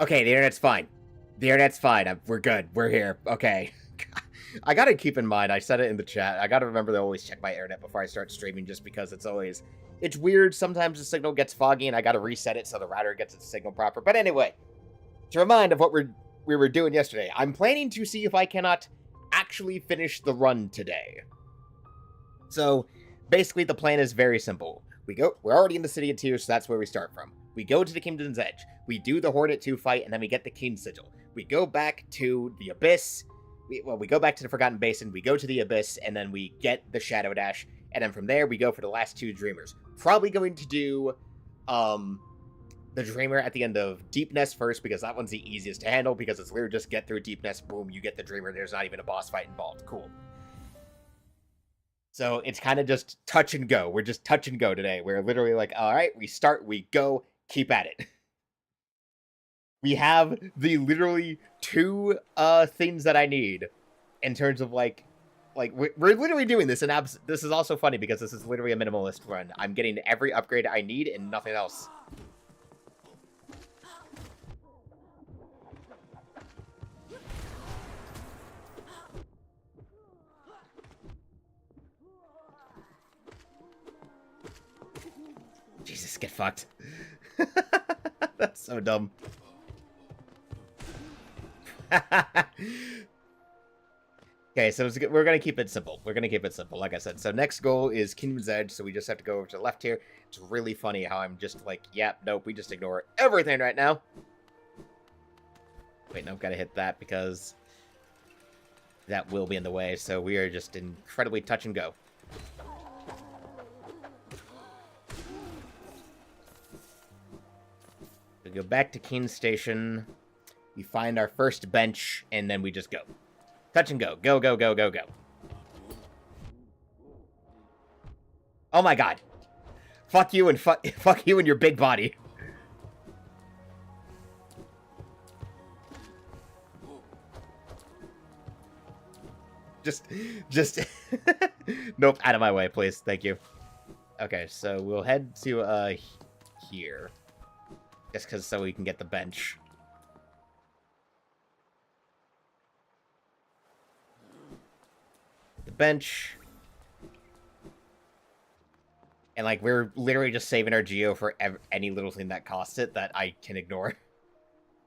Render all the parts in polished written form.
Okay, the internet's fine. The internet's fine. We're good. We're here. Okay. I gotta keep in mind, I said it in the chat, I gotta remember to always check my internet before I start streaming, just because it's weird, sometimes the signal gets foggy and I gotta reset it so the router gets its signal proper. But anyway, to remind of what we were doing yesterday, I'm planning to see if I cannot actually finish the run today. So, basically the plan is very simple. We're already in the City of Tears, so that's where we start from. We go to the Kingdom's Edge, we do the Hornet 2 fight, and then we get the King Sigil. We go back to the Abyss, we go back to the Forgotten Basin, we go to the Abyss, and then we get the Shadow Dash, and then from there we go for the last 2 Dreamers. Probably going to do the Dreamer at the end of Deep Nest first, because that one's the easiest to handle, because it's literally just get through Deep Nest, boom, you get the Dreamer, there's not even a boss fight involved. Cool. So it's kind of just touch and go. We're just touch and go today. We're literally like, all right, we start, we go, keep at it. We have the literally 2 things that I need in terms of like we're literally doing this, and this is also funny because this is literally a minimalist run. I'm getting every upgrade I need and nothing else. Jesus, get fucked. That's so dumb. Okay, so we're going to keep it simple. We're going to keep it simple, like I said. So next goal is Kingdom's Edge, so we just have to go over to the left here. It's really funny how I'm just like, yep, nope, we just ignore everything right now. Wait, nope, gotta hit that because that will be in the way, so we are just incredibly touch and go. We go back to King Station, we find our first bench, and then we just go. Touch and go. Go, go, go, go, go. Oh my god. Fuck you and fuck you and your big body. Just nope, out of my way, please. Thank you. Okay, so we'll head to here. Just cause so we can get the bench. The bench. And, like, we're literally just saving our geo for any little thing that costs it that I can ignore.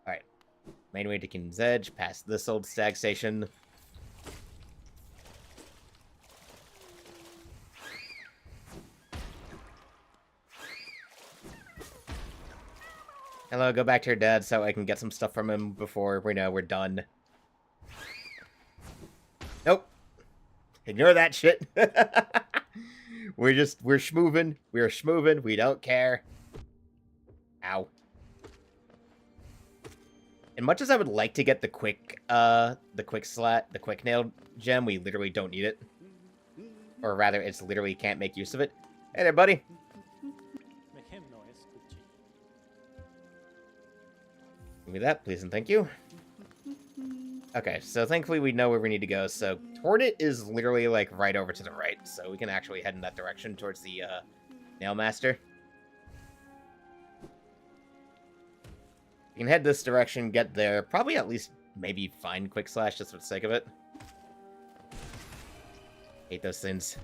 Alright. Main way to King's Edge, past this old stag station. Hello, go back to your dad so I can get some stuff from him before we know we're done. Nope. Ignore that shit. we're schmoovin'. We're schmoovin'. We don't care. Ow. And much as I would like to get the quick nail gem, we literally don't need it. Or rather, it's literally can't make use of it. Hey there, buddy. Give me that, please and thank you. Okay, so thankfully we know where we need to go. So Hornet is literally like right over to the right, so we can actually head in that direction towards the Nail Master. We can head this direction, get there, probably at least maybe find Quick Slash just for the sake of it. Hate those things.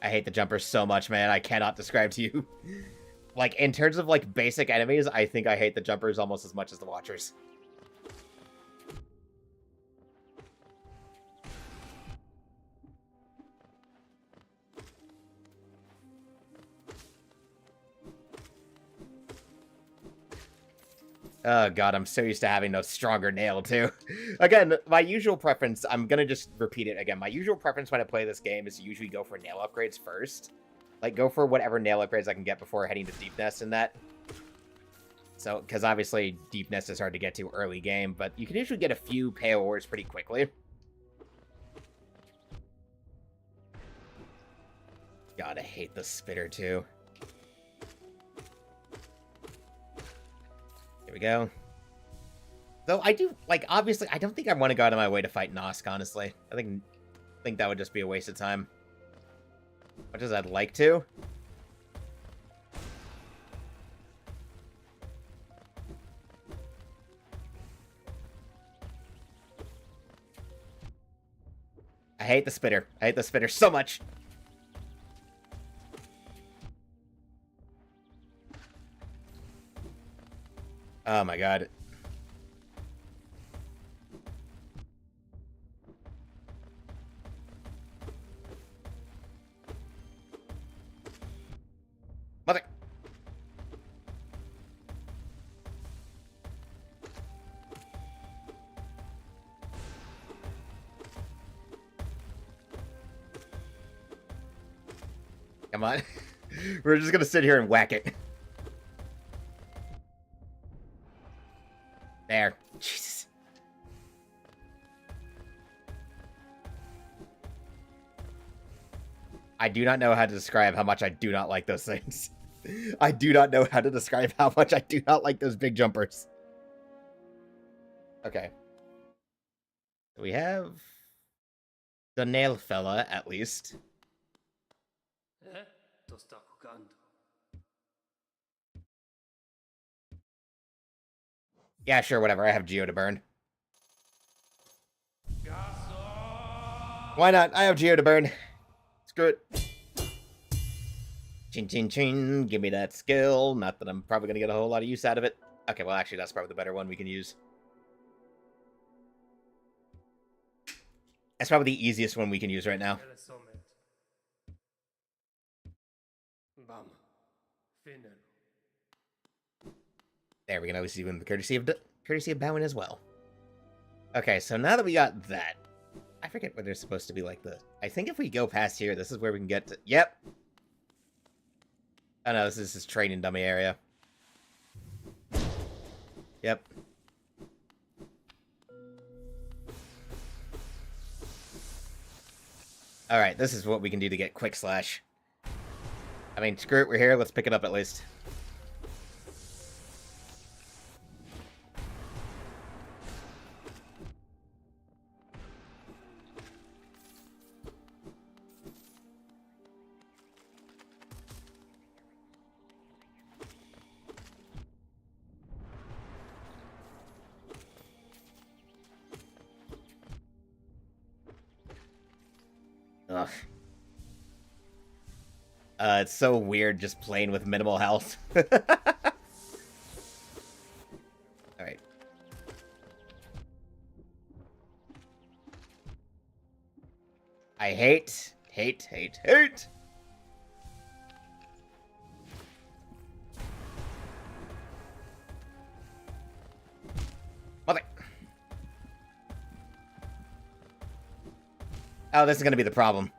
I hate the jumpers so much, man. I cannot describe to you. Like, in terms of like basic enemies, I think I hate the jumpers almost as much as the Watchers. Oh god, I'm so used to having a stronger nail, too. Again, my usual preference, I'm gonna just repeat it again. My usual preference when I play this game is to usually go for nail upgrades first. Like, go for whatever nail upgrades I can get before heading to Deep Nest and that. So, because obviously Deep Nest is hard to get to early game, but you can usually get a few Pale Ores pretty quickly. God, I hate the spitter, too. Here we go. Though I do, like, obviously, I don't think I want to go out of my way to fight Nosk, honestly. I think that would just be a waste of time. Much as I'd like to. I hate the spitter. I hate the spitter so much. Oh my god. Mother. Come on. We're just gonna sit here and whack it. There. Jesus. I do not know how to describe how much I do not like those things. I do not know how to describe how much I do not like those big jumpers. Okay. We have the nail fella, at least. Yeah, sure, whatever. I have Geo to burn. Why not? I have Geo to burn. Screw it. Chin chin chin. Give me that skill. Not that I'm probably going to get a whole lot of use out of it. Okay, well, actually, that's probably the better one we can use. That's probably the easiest one we can use right now. There, we can always see with the courtesy of bowing as well. Okay, so now that we got that, I forget where there's supposed to be like the. I think if we go past here, this is where we can get to. Yep. Oh no, this is his training dummy area. Yep. Alright, this is what we can do to get quick slash. I mean, screw it, we're here, let's pick it up at least. Ugh. It's so weird just playing with minimal health. Alright. I hate. Mother. Oh, this is gonna be the problem.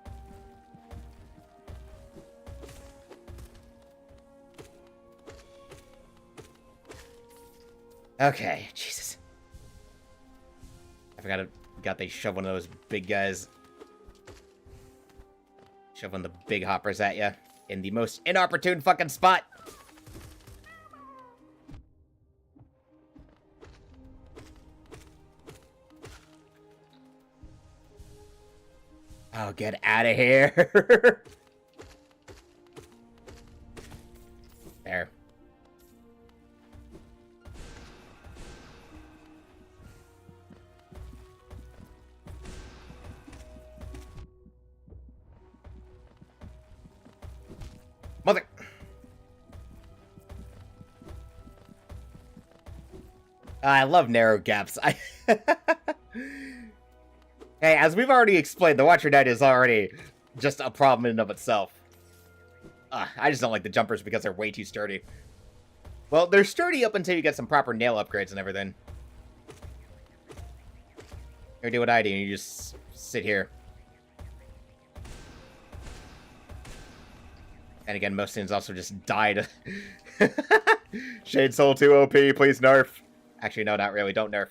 Okay, Jesus. I forgot they shove one of those big guys. Shove one of the big hoppers at you in the most inopportune fucking spot. Oh, get out of here. There. Mother. I love narrow gaps. Hey, as we've already explained, the Watcher Knight is already just a problem in and of itself. I just don't like the jumpers because they're way too sturdy. Well, they're sturdy up until you get some proper nail upgrades and everything. Or do what I do, and you just sit here. And again, most things also just died. Shade Soul 2 OP, please nerf. Actually, no, not really. Don't nerf.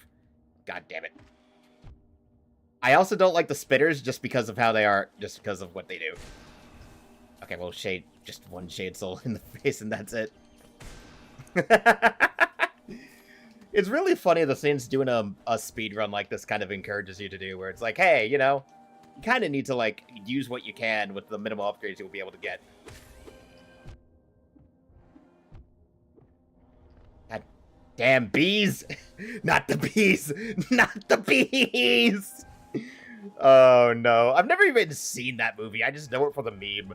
God damn it. I also don't like the spitters just because of how they are, just because of what they do. Okay, well, just one Shade Soul in the face and that's it. It's really funny the things doing a speed run like this kind of encourages you to do, where it's like, hey, you know, you kind of need to, like, use what you can with the minimal upgrades you'll be able to get. God damn bees! Not the bees! Not the bees! Oh no, I've never even seen that movie. I just know it for the meme.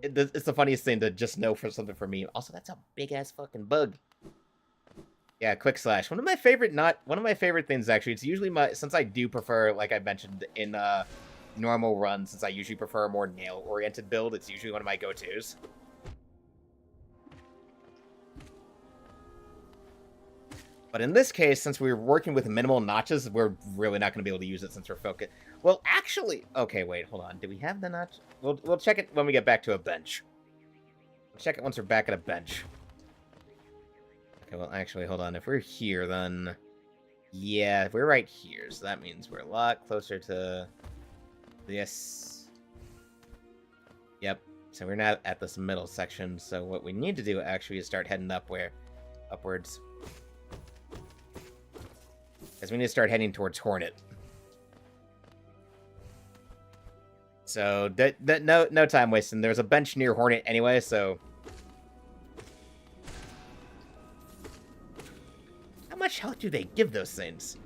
It's the funniest thing to just know for something for meme. Also, that's a big ass fucking bug. Yeah, quick slash. One of my favorite things actually. It's usually since I do prefer, like I mentioned in normal runs, since I usually prefer a more nail oriented build. It's usually one of my go-tos. But in this case, since we're working with minimal notches, we're really not going to be able to use it since we're focused. Well, actually, okay, wait, hold on. Do we have the notch? We'll check it when we get back to a bench. We'll check it once we're back at a bench. Okay, well, actually, hold on. If we're here, then... Yeah, we're right here, so that means we're a lot closer to this. Yep, so we're not at this middle section, so what we need to do, actually, is start heading upwards. Because we need to start heading towards Hornet. So, no time wasting. There's a bench near Hornet anyway, so... How much health do they give those things?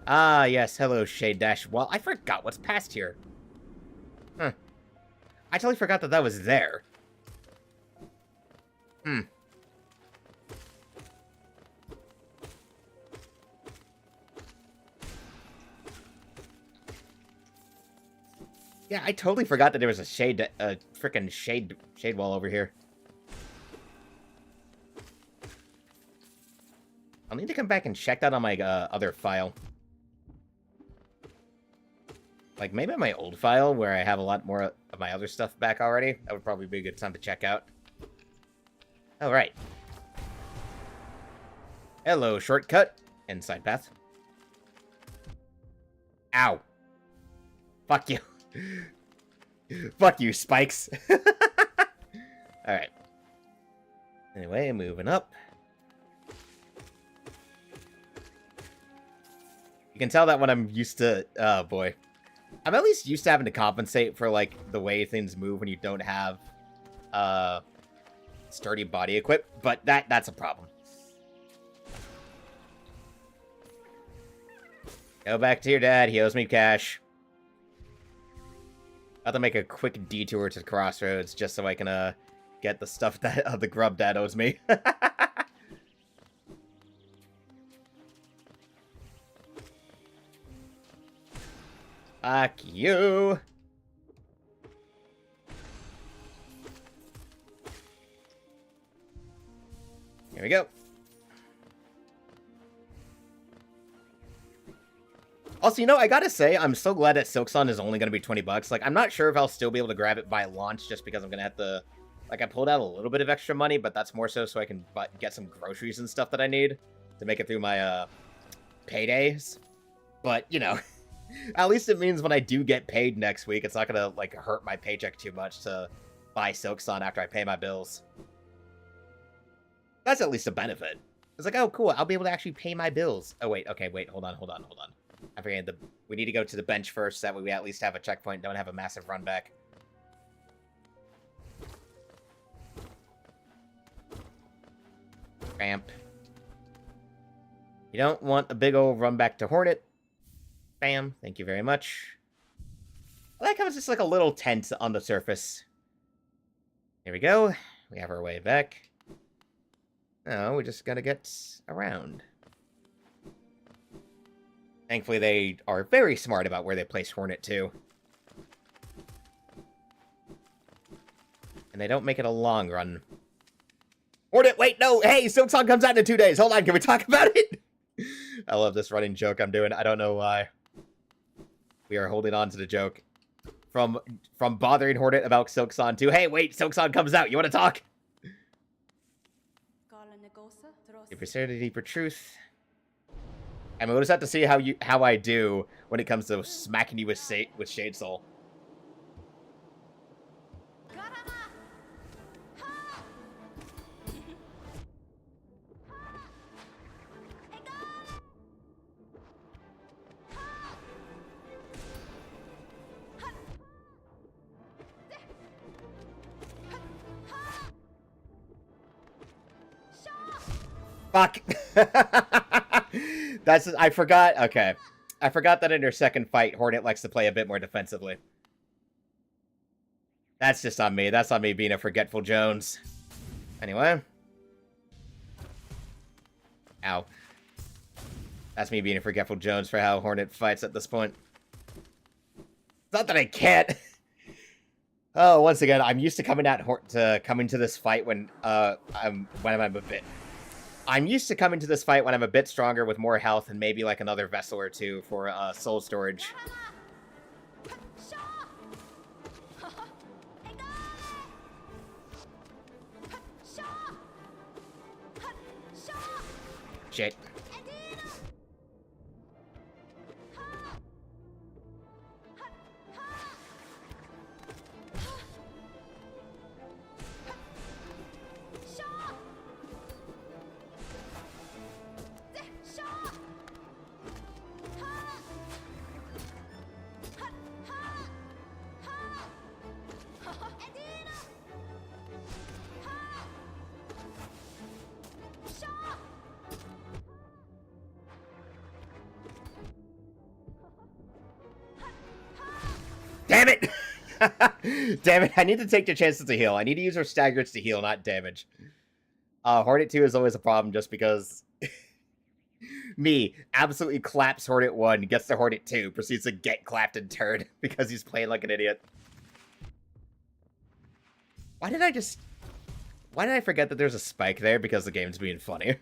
Ah, yes, hello, Shade Dash. Well, I forgot what's past here. Huh. I totally forgot that was there. Yeah, I totally forgot that there was a frickin' shade wall over here. I'll need to come back and check that on my other file. Like, maybe my old file, where I have a lot more of my other stuff back already. That would probably be a good time to check out. Oh, right. Hello, shortcut. And side path. Ow. Fuck you. Fuck you, spikes. Alright. Anyway, moving up. You can tell that when I'm used to... Oh, boy. I'm at least used to having to compensate for, like, the way things move when you don't have, sturdy body equip, but that's a problem. Go back to your dad, he owes me cash. I have to make a quick detour to the crossroads just so I can, get the stuff that the grub dad owes me. Fuck you! Here we go. Also, you know, I gotta say, I'm so glad that Silksun is only gonna be 20 bucks. Like, I'm not sure if I'll still be able to grab it by launch just because I'm gonna have to... Like, I pulled out a little bit of extra money, but that's more so I can get some groceries and stuff that I need to make it through my, paydays. But, you know... At least it means when I do get paid next week, it's not gonna, like, hurt my paycheck too much to buy Silksun after I pay my bills. That's at least a benefit. It's like, oh, cool, I'll be able to actually pay my bills. Oh, wait, okay, wait, hold on. I forget, we need to go to the bench first, that way we at least have a checkpoint, don't have a massive run back. Ramp. You don't want a big old run back to Hornet. Bam, thank you very much. I like how it's just like a little tent on the surface. Here we go. We have our way back. Now we just gotta get around. Thankfully, they are very smart about where they place Hornet, too. And they don't make it a long run. Hornet, wait, no! Hey, Silksun comes out in 2 days! Hold on, can we talk about it? I love this running joke I'm doing. I don't know why. We are holding on to the joke. From bothering Hornet about Silksun to, hey, wait, Silksun comes out, you want to talk? Deeper certainty, deeper truth. I mean, we'll just have to see how I do when it comes to smacking you with Shade Soul. Fuck. I forgot. Okay. I forgot that in her second fight, Hornet likes to play a bit more defensively. That's just on me. That's on me being a forgetful Jones. Anyway. Ow. That's me being a forgetful Jones for how Hornet fights at this point. It's not that I can't. Oh, once again, I'm used to coming to this fight when I'm a bit. I'm used to coming to this fight when I'm a bit stronger with more health and maybe like another vessel or two for soul storage. Shit. Damn it! Damn it, I need to take the chances to heal. I need to use her staggers to heal, not damage. Hornet 2 is always a problem just because me absolutely claps Hornet 1, gets to Hornet 2, proceeds to get clapped in turn because he's playing like an idiot. Why did I forget that there's a spike there because the game's being funny?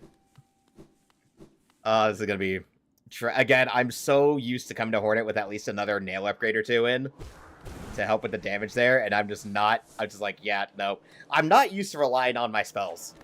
This is gonna be... Again, I'm so used to coming to Hornet with at least another nail upgrade or two in to help with the damage there, and I'm just like, yeah, no. I'm not used to relying on my spells.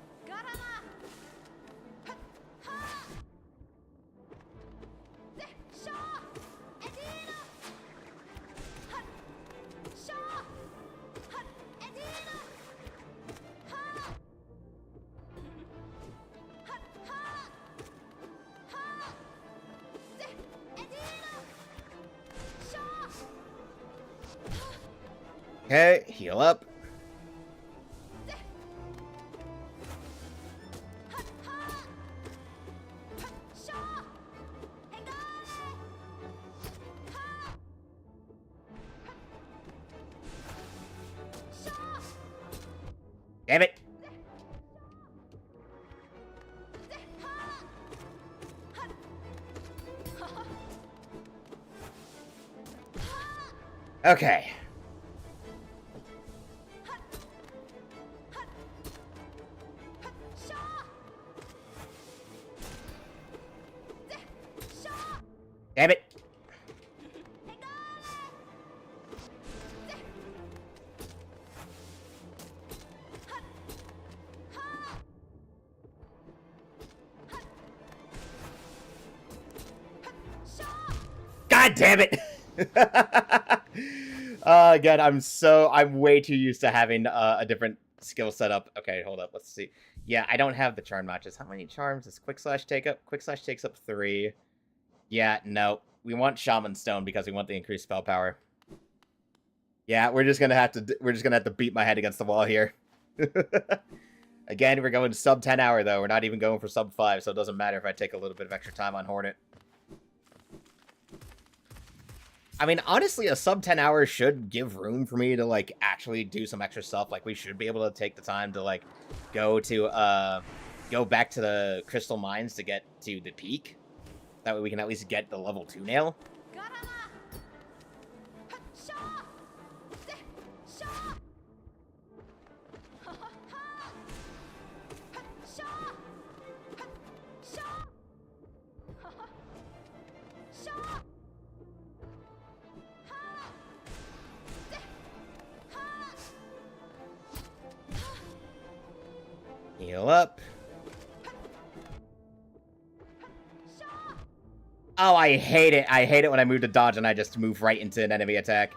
Okay, heal up. Damn it. Okay. Damn it. God damn it. Again, I'm way too used to having a different skill setup. Okay, hold up. Let's see. Yeah, I don't have the charm matches. How many charms does Quick Slash take up? Quick Slash takes up 3. Yeah, no. We want Shaman Stone because we want the increased spell power. Yeah, we're just gonna have to beat my head against the wall here. Again, we're going sub 10 hour though. We're not even going for sub 5, so it doesn't matter if I take a little bit of extra time on Hornet. I mean, honestly, a sub 10 hours should give room for me to, like, actually do some extra stuff. Like, we should be able to take the time to, like, go back to the crystal mines to get to the peak. That way we can at least get the level 2 nail. Heal up. Oh, I hate it. I hate it when I move to dodge and I just move right into an enemy attack.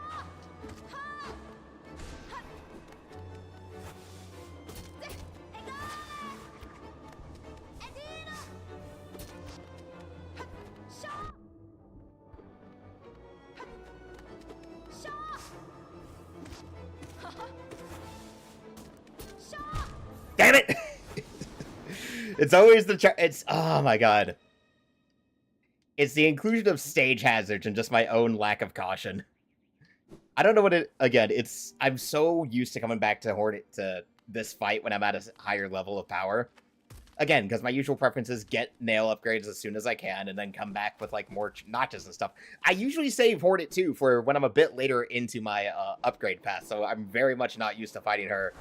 Damn it! It's always the oh my god. It's the inclusion of stage hazards and just my own lack of caution. I don't know what it... Again, it's... I'm so used to coming back to Hornet to this fight when I'm at a higher level of power. Again, because my usual preference is get nail upgrades as soon as I can and then come back with, like, more notches and stuff. I usually save Hornet, too, for when I'm a bit later into my upgrade path, so I'm very much not used to fighting her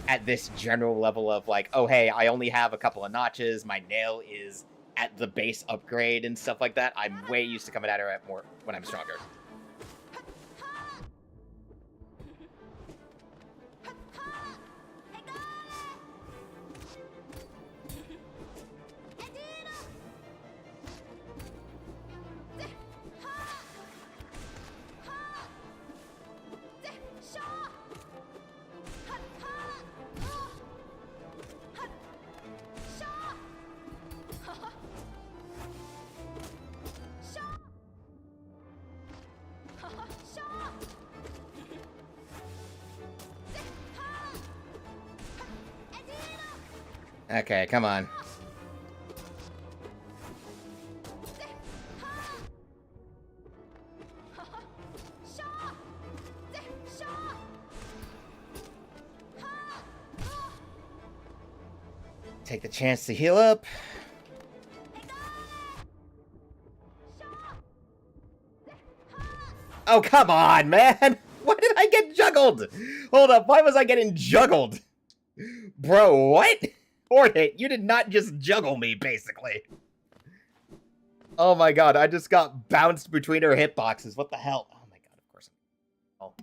at this general level of, like, oh, hey, I only have a couple of notches, my nail is at the base upgrade and stuff like that. I'm way used to coming at her at more when I'm stronger. Okay, come on. Take the chance to heal up. Oh, come on, man! Why did I get juggled? Hold up, why was I getting juggled? Bro, what? Hornet, you did not just juggle me, basically. Oh my god, I just got bounced between her hitboxes. What the hell? Oh my god, of course. Oh.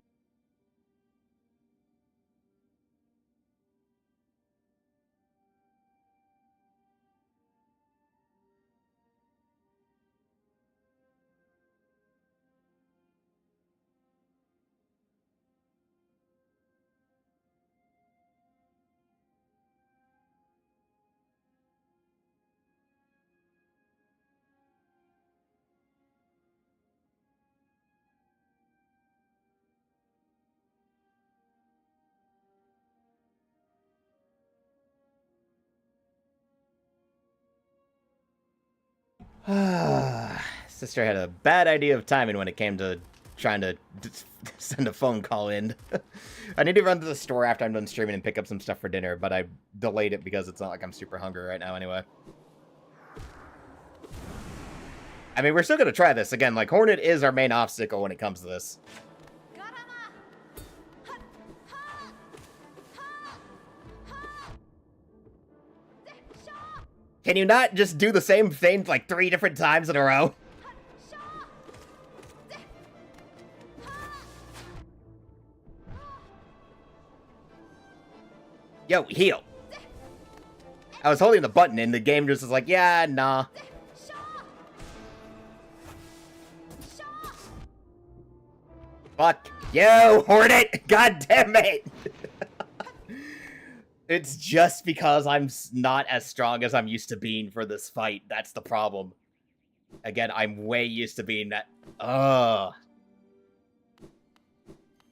Sister had a bad idea of timing when it came to trying to send a phone call in. I need to run to the store after I'm done streaming and pick up some stuff for dinner, but I delayed it because it's not like I'm super hungry right now anyway. I mean, we're still gonna try this. Again, like, Hornet is our main obstacle when it comes to this. Can you not just do the same thing like 3 different times in a row? Yo, heal. I was holding the button and the game just was like, yeah, nah. Fuck you, Hornet! God damn it! It's just because I'm not as strong as I'm used to being for this fight. That's the problem. Again, I'm way used to being that... I'm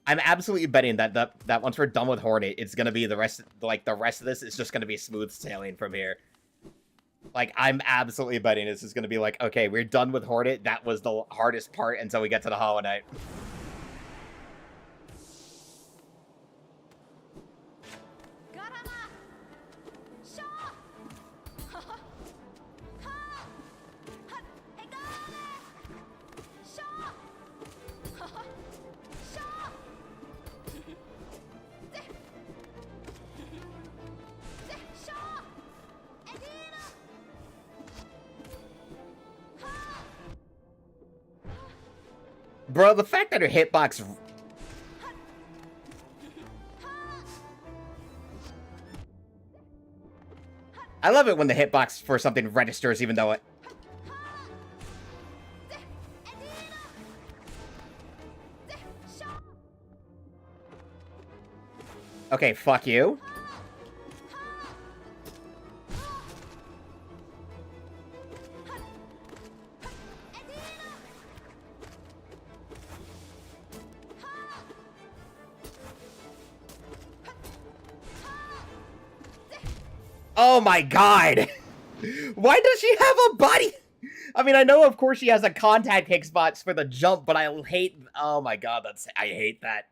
absolutely betting that that once we're done with Hornet, it's gonna be the rest of this is just gonna be smooth sailing from here. Like, I'm absolutely betting this is gonna be like, okay, we're done with Hornet. That was the hardest part until we get to the Hollow Knight. Bro, the fact that her hitbox... I love it when the hitbox for something registers even though it... Okay, fuck you. Oh my god! Why does she have a body? I mean, I know, of course, she has a contact kick spots for the jump, but I hate... Oh my god, I hate that.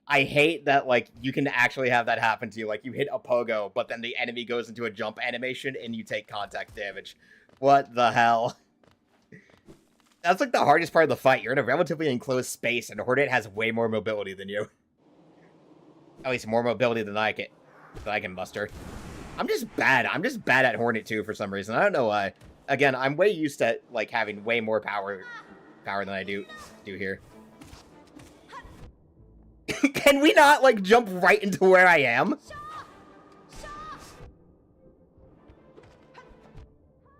I hate that, like, you can actually have that happen to you. Like, you hit a pogo, but then the enemy goes into a jump animation, and you take contact damage. What the hell? That's, like, the hardest part of the fight. You're in a relatively enclosed space, and Hornet has way more mobility than you. At least more mobility than I can muster. I'm just bad. I'm just bad at Hornet, too, for some reason. I don't know why. Again, I'm way used to, like, having way more power than I do here. Can we not, like, jump right into where I am?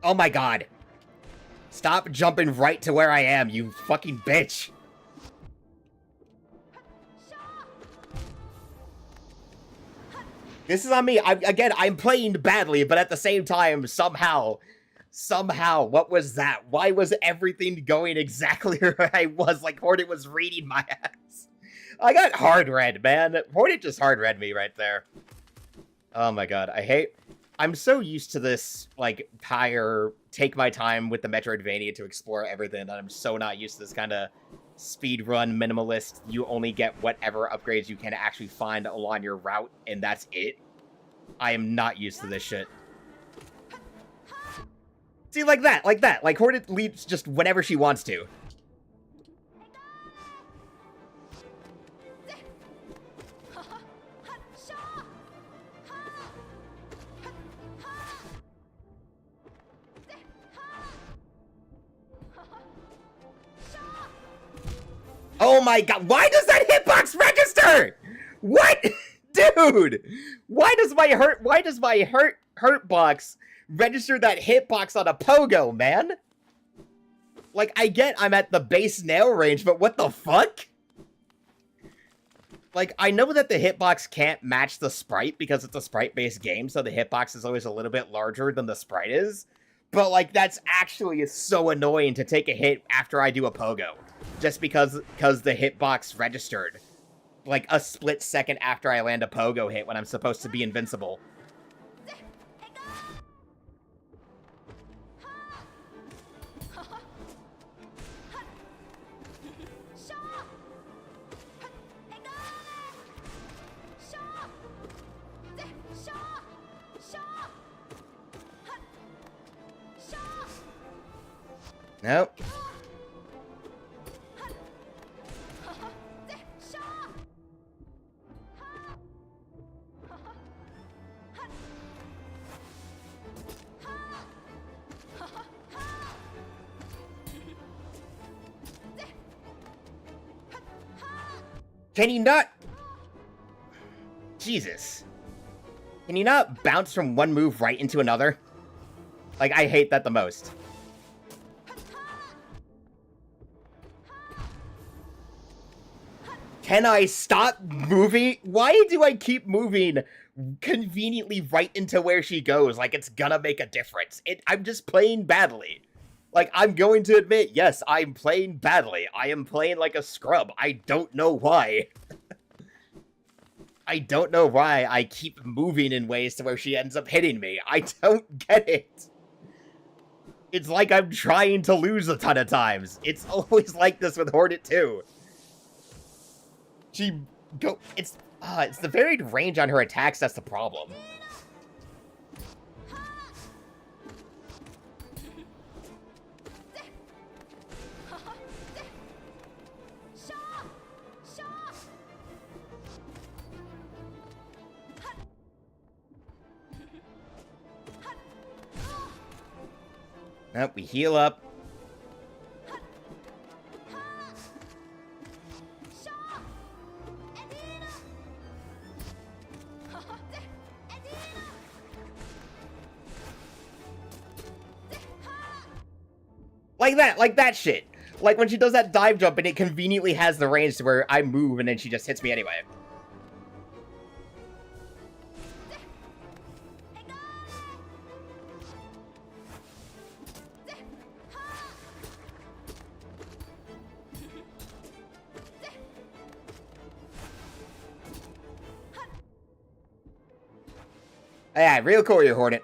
Oh my god. Stop jumping right to where I am, you fucking bitch. This is on me. Again, I'm playing badly, but at the same time, somehow, what was that? Why was everything going exactly where I was? Like, Hornet was reading my ass. I got hard read, man. Hornet just hard read me right there. Oh my god, I'm so used to this, like, take my time with the Metroidvania to explore everything, and I'm so not used to this kind of speedrun minimalist. You only get whatever upgrades you can actually find along your route, and that's it. I am not used to this shit. See, like that. Like, Hornet leaps just whenever she wants to. Oh my god, why does that hitbox register? What? Dude! Why does my hurt box register that hitbox on a pogo, man? Like, I get I'm at the base nail range, but what the fuck? Like, I know that the hitbox can't match the sprite because it's a sprite-based game, so the hitbox is always a little bit larger than the sprite is. But, like, that's actually so annoying to take a hit after I do a pogo. Just because the hitbox registered. Like, a split second after I land a pogo hit when I'm supposed to be invincible. Nope. Can you not... Jesus. Can you not bounce from one move right into another? Like, I hate that the most. Can I stop moving? Why do I keep moving conveniently right into where she goes? Like, it's gonna make a difference. I'm just playing badly. Like, I'm going to admit, yes, I'm playing badly. I am playing like a scrub. I don't know why. I don't know why I keep moving in ways to where she ends up hitting me. I don't get it. It's like I'm trying to lose a ton of times. It's always like this with Hornet too. It's the varied range on her attacks that's the problem. Nope, we heal up. Like that shit. Like when she does that dive jump and it conveniently has the range to where I move and then she just hits me anyway. Yeah, real cool, you Hornet.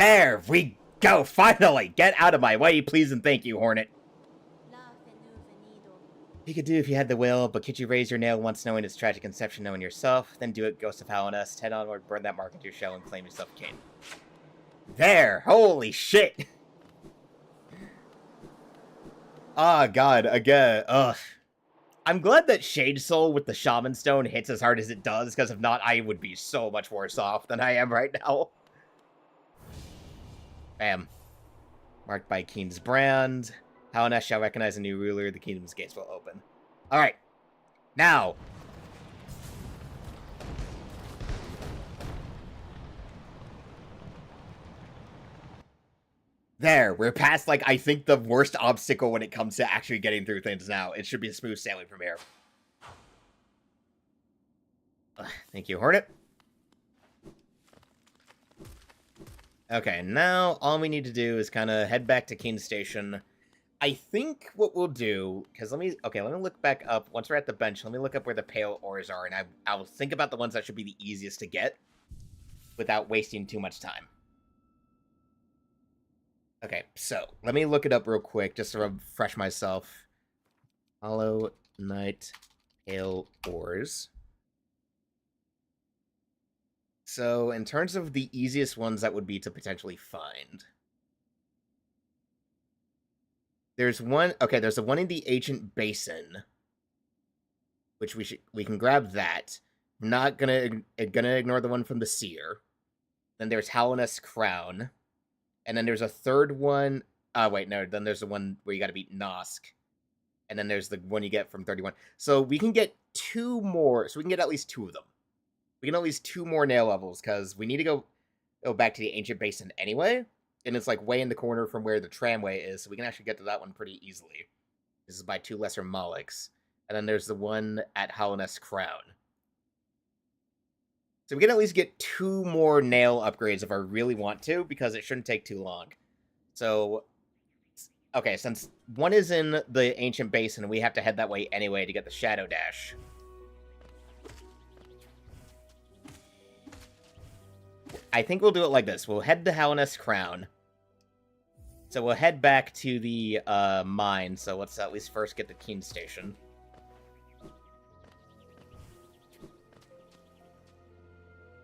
There we go, finally! Get out of my way, please and thank you, Hornet. You could do if you had the will, but could you raise your nail once knowing its tragic conception, knowing yourself? Then do it, Ghost of Hallownest. Head onward, burn that mark into your shell, and claim yourself king. There! Holy shit! Ah, God, again, ugh. I'm glad that Shade Soul with the Shaman Stone hits as hard as it does, because if not, I would be so much worse off than I am right now. Bam. Marked by Keen's brand. Hallownest shall recognize a new ruler. The kingdom's gates will open. Alright. Now. There. We're past, like, I think the worst obstacle when it comes to actually getting through things now. It should be a smooth sailing from here. Thank you, Hornet. Okay, now all we need to do is kind of head back to Keen's Station. I think what we'll do, because let me look back up. Once we're at the bench, let me look up where the pale ores are, and I'll think about the ones that should be the easiest to get without wasting too much time. Okay, so let me look it up real quick just to refresh myself. Hollow Knight Pale Ores. So, in terms of the easiest ones that would be to potentially find, there's one. Okay, there's the one in the Ancient Basin, which we can grab that. I'm not gonna ignore the one from the Seer. Then there's Hallownest Crown, and then there's a third one. Wait, no. Then there's the one where you got to beat Nosk, and then there's the one you get from 31. So we can get two more. So we can get at least two of them. We can at least two more nail levels, because we need to go back to the Ancient Basin anyway. And it's like way in the corner from where the tramway is, so we can actually get to that one pretty easily. This is by two lesser Molochs. And then there's the one at Hallownest Crown. So we can at least get two more nail upgrades if I really want to, because it shouldn't take too long. So, okay, since one is in the Ancient Basin, we have to head that way anyway to get the Shadow Dash. I think we'll do it like this. We'll head to Hallownest Crown. So we'll head back to the mine. So let's at least first get the Keen Station.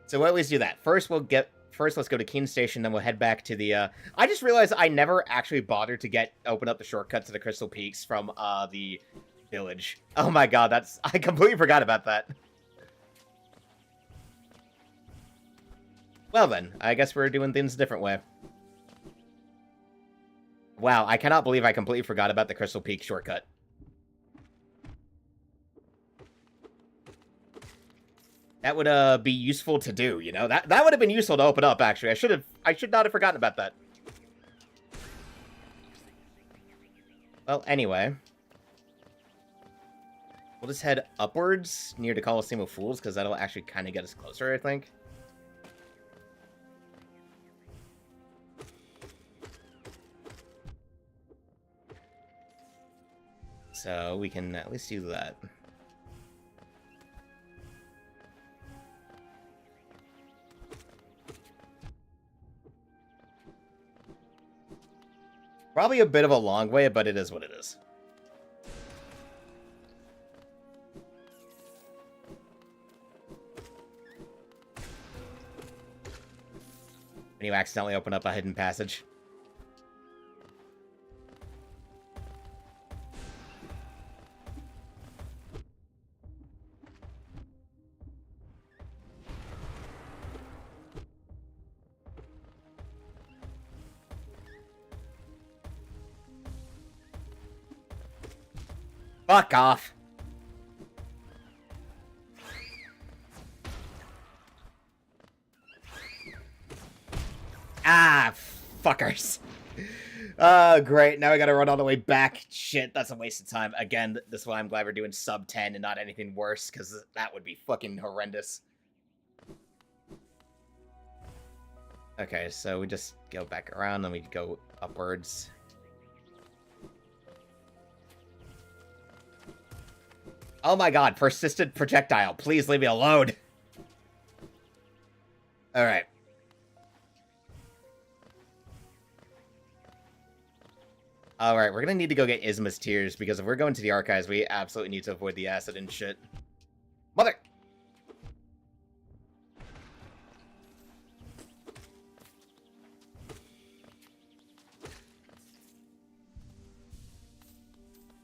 So we'll at least do that. First, let's go to Keen Station, then we'll head back to the... I just realized I never actually bothered to open up the shortcut to the Crystal Peaks from the village. Oh my god, I completely forgot about that. Well then, I guess we're doing things a different way. Wow, I cannot believe I completely forgot about the Crystal Peak shortcut. That would be useful to do, you know? That would have been useful to open up, actually. I should not have forgotten about that. Well, anyway. We'll just head upwards near the Coliseum of Fools, because that'll actually kind of get us closer, I think. So we can at least do that. Probably a bit of a long way, but it is what it is. And you accidentally open up a hidden passage. Fuck off. Ah, fuckers. Great. Now I gotta run all the way back. Shit, that's a waste of time. Again, this is why I'm glad we're doing sub 10 and not anything worse, because that would be fucking horrendous. Okay, so we just go back around, and we go upwards. Oh my god, persistent projectile. Please leave me alone. Alright. we're gonna need to go get Isma's tears, because if we're going to the archives, we absolutely need to avoid the acid and shit. Mother!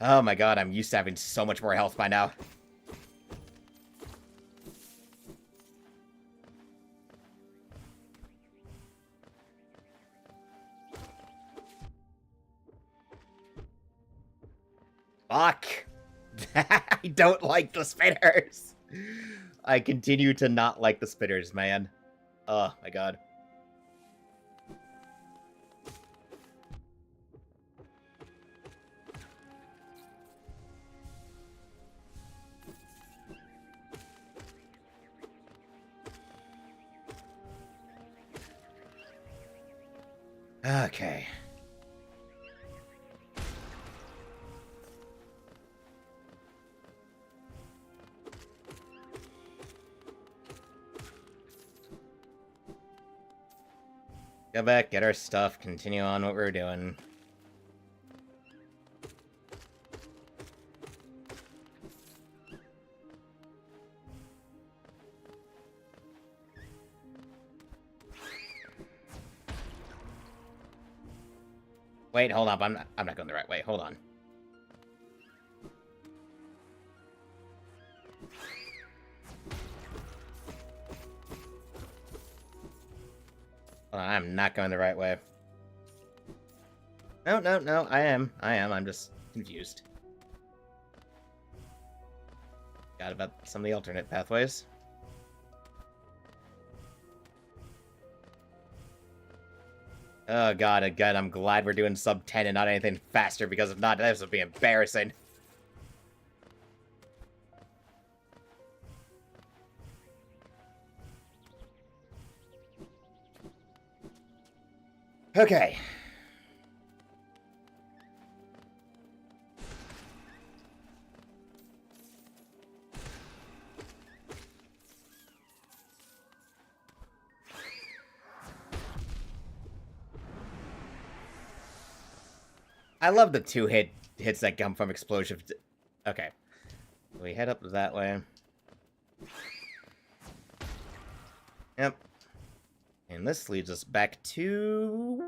Oh my god, I'm used to having so much more health by now. Fuck! I don't like the spitters! I continue to not like the spitters, man. Oh my god. Okay. Go back, get our stuff, continue on what we're doing. Wait, hold up, I'm not going the right way, hold on. Hold on, I'm not going the right way. No, I am, I'm just confused. Forgot about some of the alternate pathways. Oh god, again, I'm glad we're doing sub 10 and not anything faster, because if not, this would be embarrassing. Okay. I love the two hits that come from explosion. Okay. We head up that way. Yep. And this leads us back to...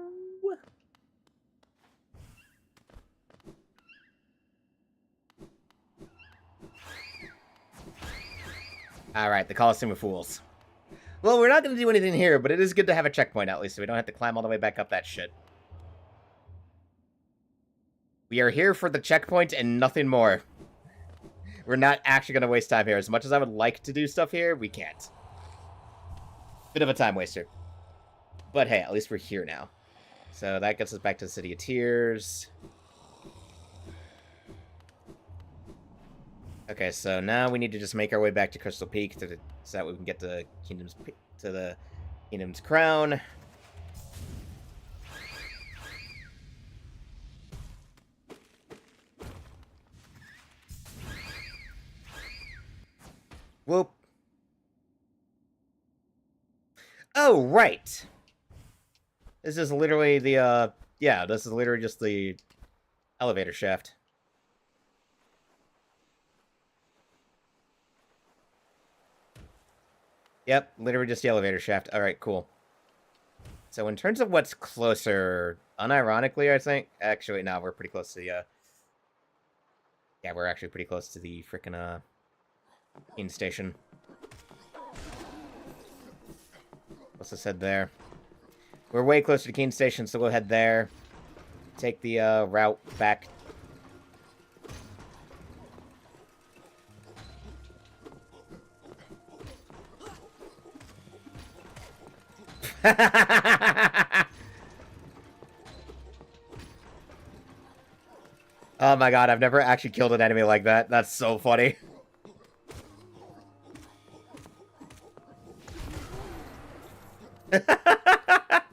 Alright, the Coliseum of Fools. Well, we're not going to do anything here, but it is good to have a checkpoint at least, so we don't have to climb all the way back up that shit. We are here for the checkpoint and nothing more. We're not actually going to waste time here. As much as I would like to do stuff here, we can't. Bit of a time waster. But hey, at least we're here now. So that gets us back to the City of Tears. Okay, so now we need to just make our way back to Crystal Peak so that we can get to the Kingdom's Crown. Whoop. Oh, right. This is literally the, yeah, this is literally just the elevator shaft. Yep, literally just the elevator shaft. Alright, cool. So in terms of what's closer, unironically, I think... Actually, no, we're pretty close to the, yeah, we're actually pretty close to the frickin', Keene Station. Let's just head there. We're way closer to Keene Station, so we'll head there. Take the, route back. Oh my god, I've never actually killed an enemy like that. That's so funny.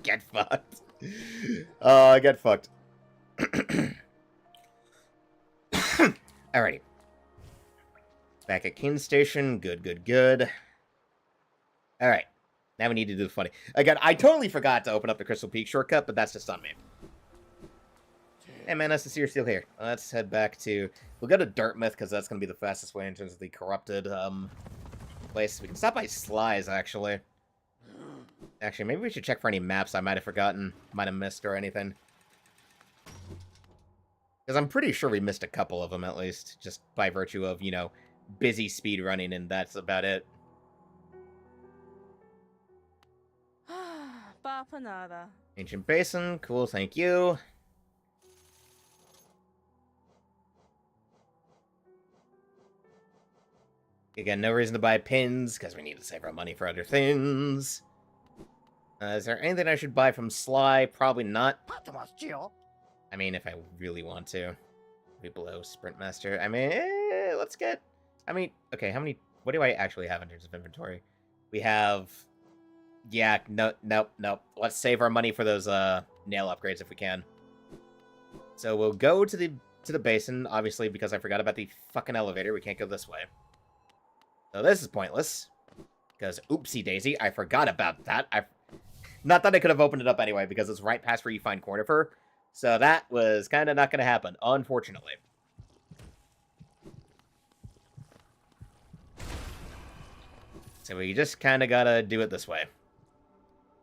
Get fucked. Get fucked. Alrighty. Back at Keene Station. Good. Alright. Now we need to do the funny. Again, I totally forgot to open up the Crystal Peak shortcut, but that's just on me. Hey man, nice to see you're still here. Let's head back to... We'll go to Dartmouth, because that's going to be the fastest way in terms of the corrupted place. We can stop by Sly's, actually. Actually, maybe we should check for any maps I might have forgotten, might have missed or anything. Because I'm pretty sure we missed a couple of them, at least. Just by virtue of, you know, busy speed running, and that's about it. Ancient Basin, cool, thank you. Again, no reason to buy pins, because we need to save our money for other things. Is there anything I should buy from Sly? Probably not. I mean, if I really want to. Be below Sprint Master. I mean, let's get... I mean, okay, how many... What do I actually have in terms of inventory? We have... Yeah, nope. Let's save our money for those nail upgrades if we can. So we'll go to the basin, obviously, because I forgot about the fucking elevator. We can't go this way. So this is pointless. Because, oopsie daisy, I forgot about that. Not that I could have opened it up anyway, because it's right past where you find Cornifer. So that was kind of not going to happen, unfortunately. So we just kind of got to do it this way.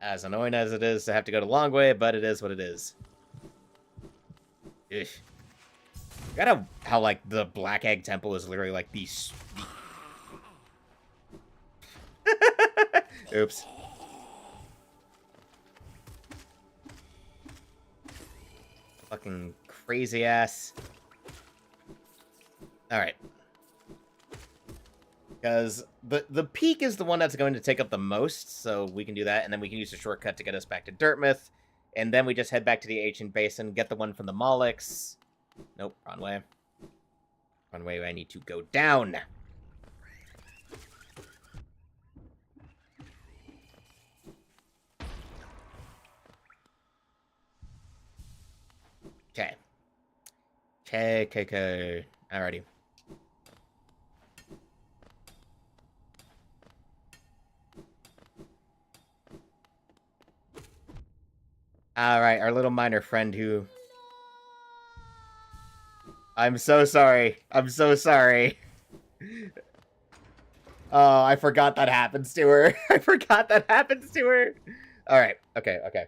As annoying as it is to have to go the long way, but it is what it is. Ugh. Got how, like, the Black Egg Temple is literally, like, the... Oops. Fucking crazy ass. Alright. Because the peak is the one that's going to take up the most, so we can do that, and then we can use a shortcut to get us back to Dartmouth, and then we just head back to the Ancient Basin, get the one from the Molochs. Nope, wrong way. Wrong way, I need to go down. Okay. Okay. Alrighty. Alright, our little miner friend who... I'm so sorry. I'm so sorry. Oh, I forgot that happens to her. I forgot that happens to her. Alright, okay.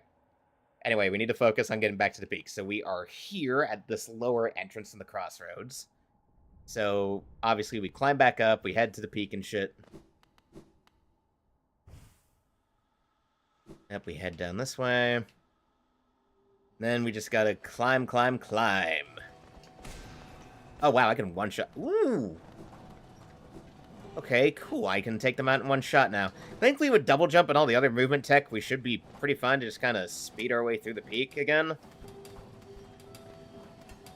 Anyway, we need to focus on getting back to the peak. So we are here at this lower entrance in the crossroads. So, obviously, we climb back up, we head to the peak and shit. Yep, we head down this way. Then we just gotta climb. Oh, wow, I can one-shot. Ooh! Okay, cool. I can take them out in one shot now. Thankfully, with double jump and all the other movement tech, we should be pretty fine to just kind of speed our way through the peak again.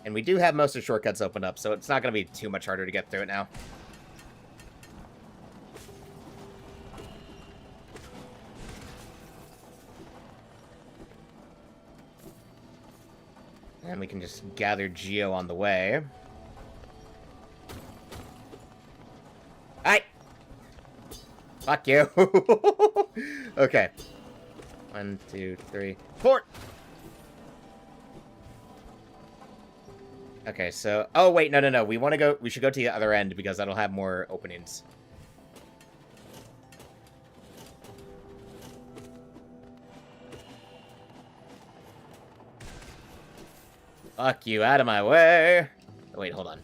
And we do have most of the shortcuts opened up, so it's not going to be too much harder to get through it now. And we can just gather Geo on the way. Hi! Fuck you! Okay. 1, 2, 3, 4! Okay, so... Oh, wait, no. We want to go... We should go to the other end, because that'll have more openings. Fuck you, out of my way! Oh, wait, hold on.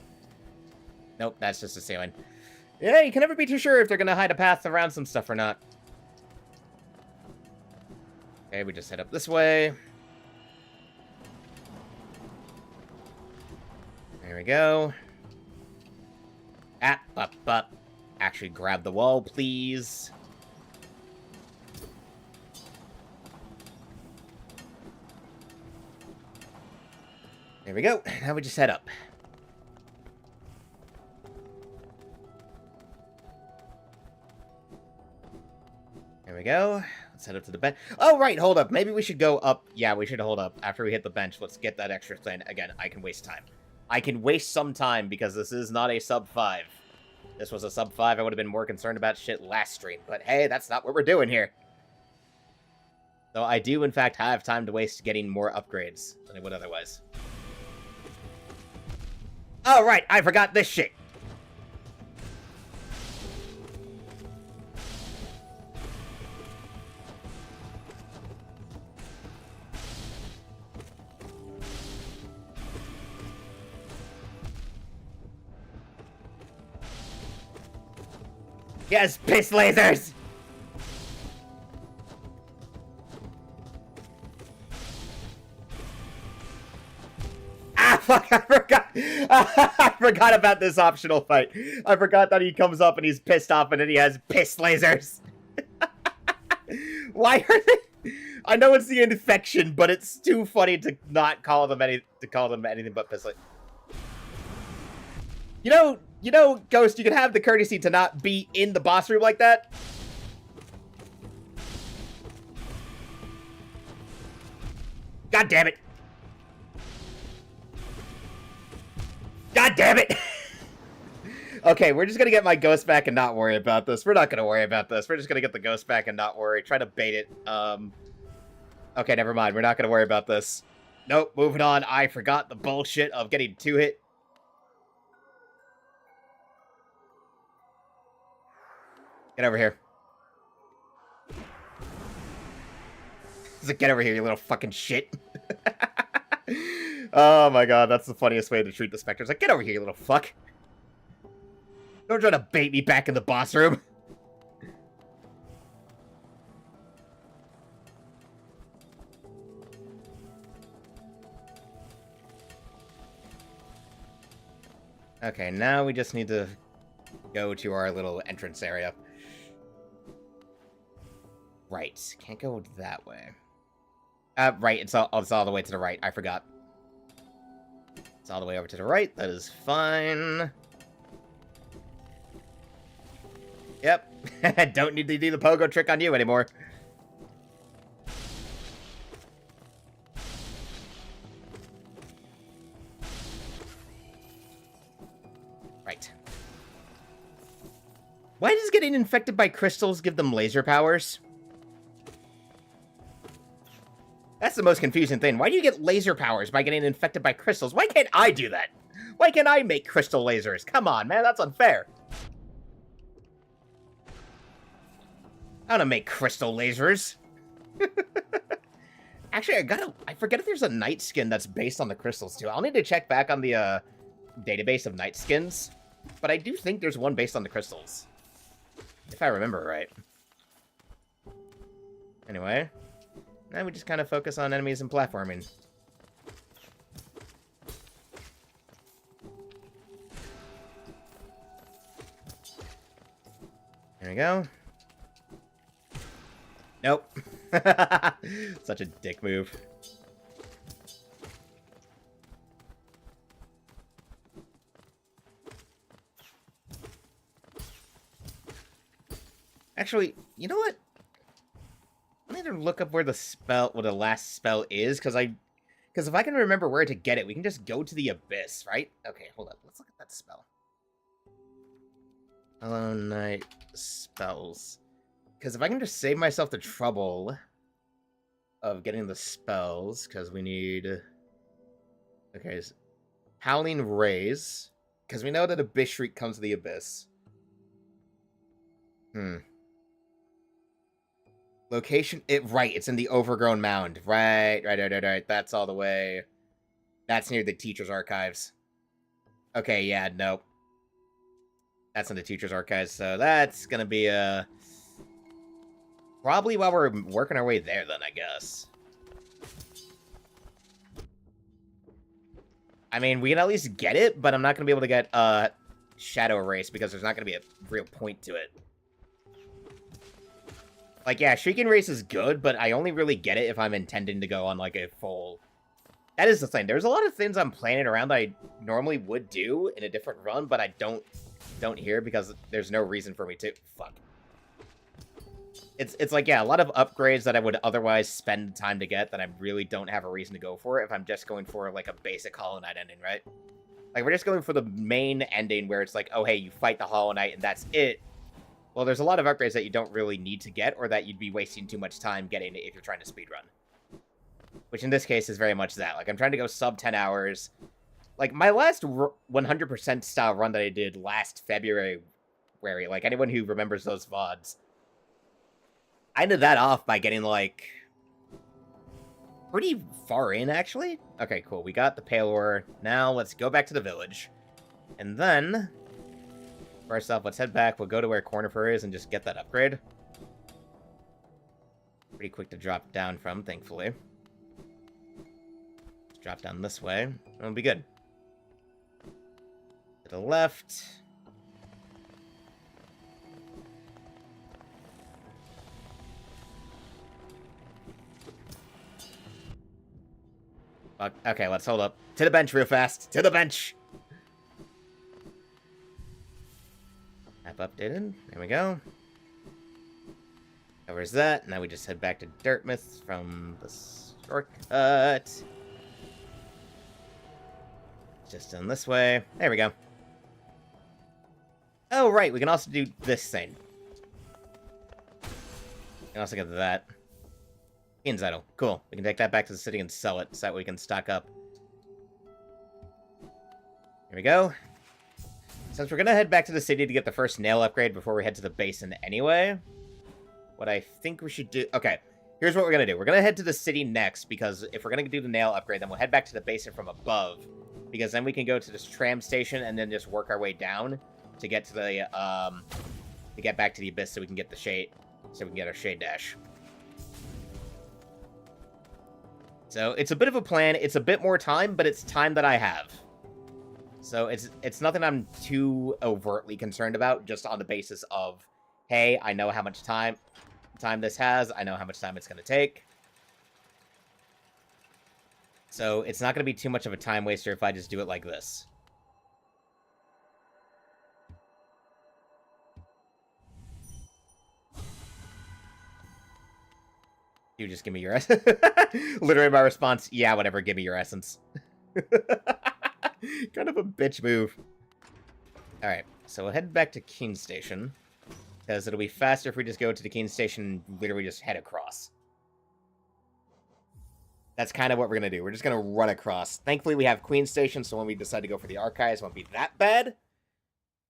Nope, that's just a ceiling. Yeah, you can never be too sure if they're gonna hide a path around some stuff or not. Okay, we just head up this way. There we go. Up. Actually, grab the wall, please. There we go. Now we just head up. There we go. Let's head up to the bench. Oh, right, hold up. Maybe we should go up. Yeah, we should hold up. After we hit the bench, let's get that extra thing. Again, I can waste time. I can waste some time because this is not a sub 5. If this was a sub 5, I would have been more concerned about shit last stream. But hey, that's not what we're doing here. So I do, in fact, have time to waste getting more upgrades than I would otherwise. Oh, right, I forgot this shit. Yes, piss lasers! Ah, fuck, I forgot. I forgot about this optional fight. I forgot that he comes up and he's pissed off and then he has piss lasers. Why are they... I know it's the infection, but it's too funny to not call them anything but piss lasers. You know, Ghost, you can have the courtesy to not be in the boss room like that. God damn it. God damn it! Okay, we're just gonna get my ghost back and not worry about this. We're not gonna worry about this. We're just gonna get the ghost back and not worry. Try to bait it. Okay, never mind. We're not gonna worry about this. Nope, moving on. I forgot the bullshit of getting 2-hit. Get over here. He's like, get over here, you little fucking shit. Oh my god, that's the funniest way to treat the specters. Like, get over here, you little fuck. Don't try to bait me back in the boss room. Okay, now we just need to go to our little entrance area. Right, can't go that way. Right, it's all the way to the right. I forgot. It's all the way over to the right. That is fine. Yep. Don't need to do the pogo trick on you anymore. Right. Why does getting infected by crystals give them laser powers? That's the most confusing thing. Why do you get laser powers by getting infected by crystals? Why can't I do that? Why can't I make crystal lasers? Come on, man, that's unfair. I want to make crystal lasers. Actually, I forget if there's a night skin that's based on the crystals, too. I'll need to check back on the database of night skins. But I do think there's one based on the crystals. If I remember right. Anyway. Now we just kind of focus on enemies and platforming. There we go. Nope. Such a dick move. Actually, you know what? I need to look up where the last spell is, because if I can remember where to get it, we can just go to the abyss, right? Okay, hold up. Let's look at that spell. Hello, night spells. Because if I can just save myself the trouble of getting the spells, because we need... Okay, so Howling Rays. Because we know that Abyss Shriek comes to the abyss. Location, right, it's in the Overgrown Mound. Right. That's all the way. That's near the Teacher's Archives. Okay, yeah, nope. That's in the Teacher's Archives, so that's gonna be, probably while we're working our way there, then, I guess. I mean, we can at least get it, but I'm not gonna be able to get, Shadow Erase, because there's not gonna be a real point to it. Like, yeah, Shrieking Race is good, but I only really get it if I'm intending to go on, like, a full... That is the thing. There's a lot of things I'm planning around that I normally would do in a different run, but I don't here because there's no reason for me to. Fuck. It's like, yeah, a lot of upgrades that I would otherwise spend time to get that I really don't have a reason to go for if I'm just going for, like, a basic Hollow Knight ending, right? Like, we're just going for the main ending where it's like, oh, hey, you fight the Hollow Knight and that's it. Well, there's a lot of upgrades that you don't really need to get, or that you'd be wasting too much time getting if you're trying to speedrun. Which in this case is very much that. Like, I'm trying to go sub 10 hours. Like, my last 100% style run that I did last February, like, anyone who remembers those VODs, I ended that off by getting, like, pretty far in, actually. Okay, cool. We got the Pale Ore. Now, let's go back to the village. And then, first off, let's head back. We'll go to where Cornifer is and just get that upgrade. Pretty quick to drop down from, thankfully. Let's drop down this way. And it'll be good. To the left. Okay, let's hold up. To the bench real fast. To the bench! Map updated. There we go. Covers that. Now we just head back to Dartmouth from the shortcut. Just in this way. There we go. Oh, right. We can also do this thing. We can also get that. Keen's Idol. Cool. We can take that back to the city and sell it, so that we can stock up. Here we go. Since we're going to head back to the city to get the first nail upgrade before we head to the basin anyway, what I think we should do... Okay, here's what we're going to do. We're going to head to the city next, because if we're going to do the nail upgrade, then we'll head back to the basin from above, because then we can go to this tram station and then just work our way down to get to the, to get back to the abyss so we can get the shade, so we can get our shade dash. So, it's a bit of a plan. It's a bit more time, but it's time that I have. So, it's nothing I'm too overtly concerned about, just on the basis of, hey, I know how much time this has. I know how much time it's going to take. So, it's not going to be too much of a time waster if I just do it like this. You just give me your essence. Literally my response, yeah, whatever, give me your essence. Kind of a bitch move. Alright, so we'll head back to Keene Station. Because it'll be faster if we just go to the Keene Station and literally just head across. That's kind of what we're going to do. We're just going to run across. Thankfully, we have Queen Station, so when we decide to go for the archives, it won't be that bad.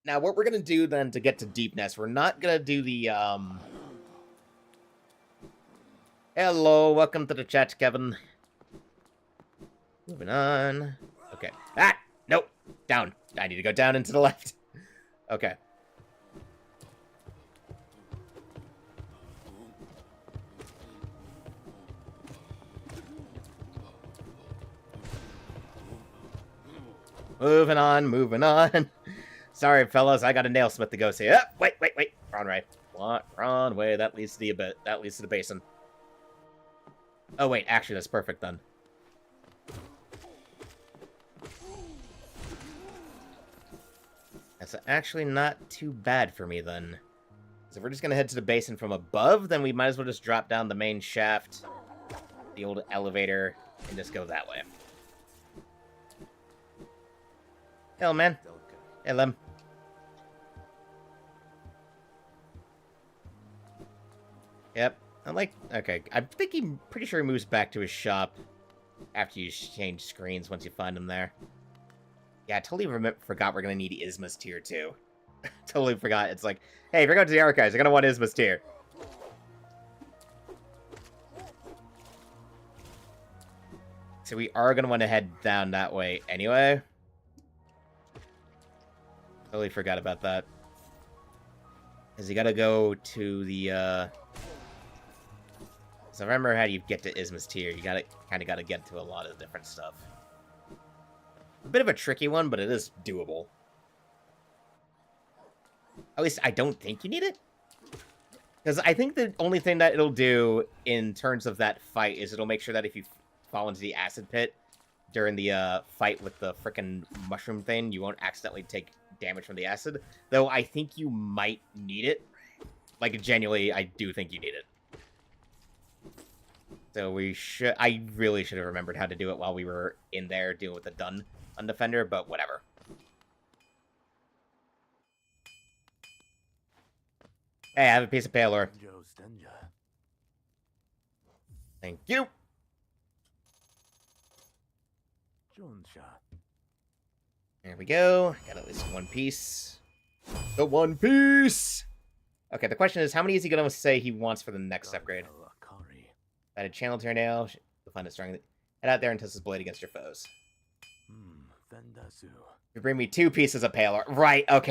Now, what we're going to do then to get to Deepness, we're not going to do the, Hello, welcome to the chat, Kevin. Moving on. Okay. Ah! Nope. Down. I need to go down and to the left. Okay. Moving on, moving on. Sorry, fellas, I got a nailsmith to go see. Ah, wait. Wrong way. Wrong way. That leads to the basin. Oh, wait, actually, that's perfect, then. That's actually not too bad for me, then. So if we're just gonna head to the basin from above, then we might as well just drop down the main shaft, the old elevator, and just go that way. Hello, man. Hey, Lem. Yep. Okay, I'm thinking, pretty sure he moves back to his shop after you change screens once you find him there. Yeah, I totally forgot we're gonna need Isma's tier too. Totally forgot. It's like, hey, if you're going to the archives, you're gonna want Isma's tier. So we are gonna want to head down that way anyway. Totally forgot about that. Because you gotta go to the, So if I remember how you get to Isma's tier, you kind of gotta get to a lot of different stuff. A bit of a tricky one, but it is doable. At least I don't think you need it. Because I think the only thing that it'll do in terms of that fight is it'll make sure that if you fall into the acid pit during the fight with the frickin' mushroom thing, you won't accidentally take damage from the acid. Though I think you might need it. Like, genuinely, I do think you need it. So I really should have remembered how to do it while we were in there dealing with the Dun Undefender, but whatever. Hey, I have a piece of pale ore. Thank you. There we go. Got at least one piece. The one piece! Okay, the question is, how many is he going to say he wants for the next upgrade? Add a channel tornado. You'll find it strong. Head out there and test his blade against your foes. You bring me 2 pieces of pale art. Right, okay.